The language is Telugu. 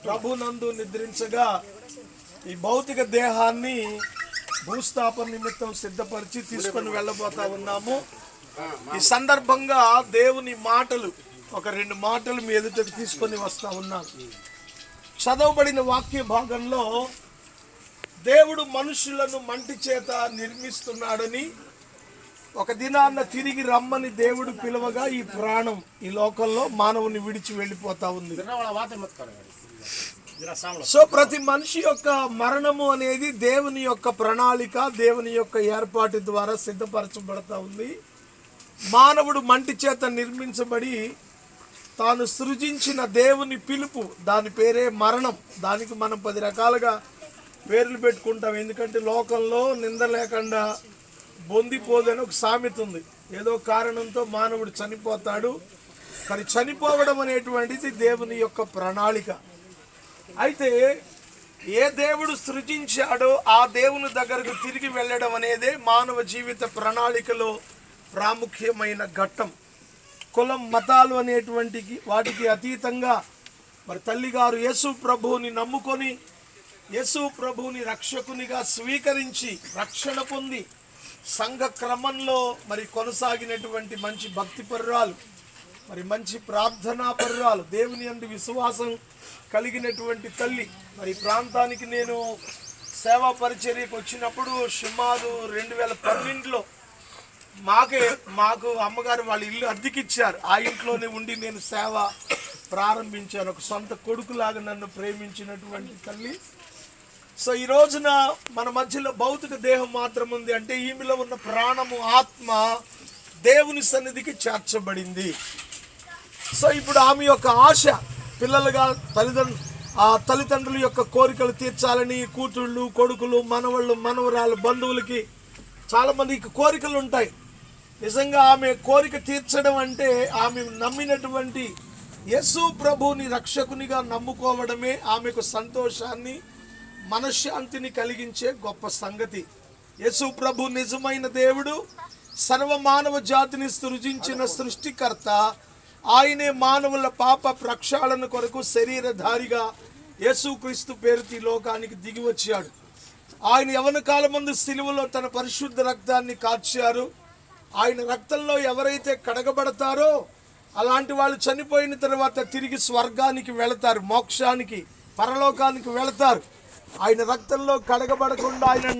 ప్రభునందు నిద్రించగా ఈ భౌతిక దేహాన్ని భూస్థాపన నిమిత్తం సిద్ధపరిచి తీసుకొని వెళ్ళబోతా ఉన్నాము. ఈ సందర్భంగా దేవుని మాటలు ఒక 2 మాటలు మీ ఎదుటకు తీసుకొని వస్తా ఉన్నాను. చదవబడిన వాక్య భాగంలో దేవుడు మనుషులను మంటి చేత నిర్మిస్తున్నాడని, ఒక దినాన్న తిరిగి రమ్మని దేవుడు పిలవగా ఈ ప్రాణం ఈ లోకంలో మానవుని విడిచి వెళ్ళిపోతా ఉంది. సో ప్రతి మనిషి యొక్క మరణము అనేది దేవుని యొక్క ప్రణాళిక, దేవుని యొక్క ఏర్పాటు ద్వారా సిద్ధపరచబడతా ఉంది. మానవుడు మంటి చేత నిర్మించబడి తాను సృజించిన దేవుని పిలుపు, దాని పేరే మరణం. దానికి మనం 10 రకాలుగా పేర్లు పెట్టుకుంటాం. ఎందుకంటే లోకంలో నింద లేకుండా బొందిపోదని ఒక సామెత ఉంది. ఏదో కారణంతో మానవుడు చనిపోతాడు, కానీ చనిపోవడం అనేటువంటిది దేవుని యొక్క ప్రణాళిక. అయితే ఏ దేవుడు సృజించాడో ఆ దేవుని దగ్గరకు తిరిగి వెళ్ళడం అనేదే మానవ జీవిత ప్రణాళికలో ప్రాముఖ్యమైన ఘట్టం. కులం, మతాలు అనేటువంటి వాటికి అతీతంగా మరి తల్లిగారు యేసు ప్రభువుని నమ్ముకొని యేసు ప్రభువుని రక్షకునిగా స్వీకరించి రక్షణ పొంది సంఘ క్రమంలో మరి కొనసాగినటువంటి మంచి భక్తిపరురాలు, మరి మంచి ప్రార్థనా పరురాలు, దేవుని యందు విశ్వాసం కలిగినటువంటి తల్లి. మరి ప్రాంతానికి నేను సేవా పరిచర్యకు వచ్చినప్పుడు సుమారు 2012లో మాకు అమ్మగారు వాళ్ళ ఇల్లు అద్దెకిచ్చారు. ఆ ఇంట్లోనే ఉండి నేను సేవ ప్రారంభించాను. ఒక సొంత కొడుకులాగా నన్ను ప్రేమించినటువంటి తల్లి. సో ఈ రోజున మన మధ్యలో భౌతిక దేహం మాత్రం ఉంది అంటే ఈమెలో ఉన్న ప్రాణము, ఆత్మ దేవుని సన్నిధికి చేర్చబడింది. సో ఇప్పుడు ఆమె యొక్క ఆశ పిల్లలుగా తల్లిదండ్రుల యొక్క కోరికలు తీర్చాలని, కూతుళ్ళు, కొడుకులు, మనవళ్ళు, మనవరాలు, బంధువులకి చాలామందికి కోరికలు ఉంటాయి. నిజంగా ఆమె కోరిక తీర్చడం అంటే ఆమె నమ్మినటువంటి యేసు ప్రభువుని రక్షకునిగా నమ్ముకోవడమే ఆమెకు సంతోషాన్ని, మనశ్శాంతిని కలిగించే గొప్ప సంగతి. యేసు ప్రభు నిజమైన దేవుడు, సర్వమానవ జాతిని సృజించిన సృష్టికర్త. ఆయనే మానవుల పాప ప్రక్షాళన కొరకు శరీరధారిగా యేసుక్రీస్తు పేరుతో ఈ లోకానికి దిగి వచ్చాడు. ఆయన యవన కాలమందు సిలువలో తన పరిశుద్ధ రక్తాన్ని కార్చారు. ఆయన రక్తంలో ఎవరైతే కడగబడతారో అలాంటి వాళ్ళు చనిపోయిన తర్వాత తిరిగి స్వర్గానికి వెళతారు, మోక్షానికి, పరలోకానికి వెళతారు. ఆయన రక్తంలో కడగబడకుండా ఆయన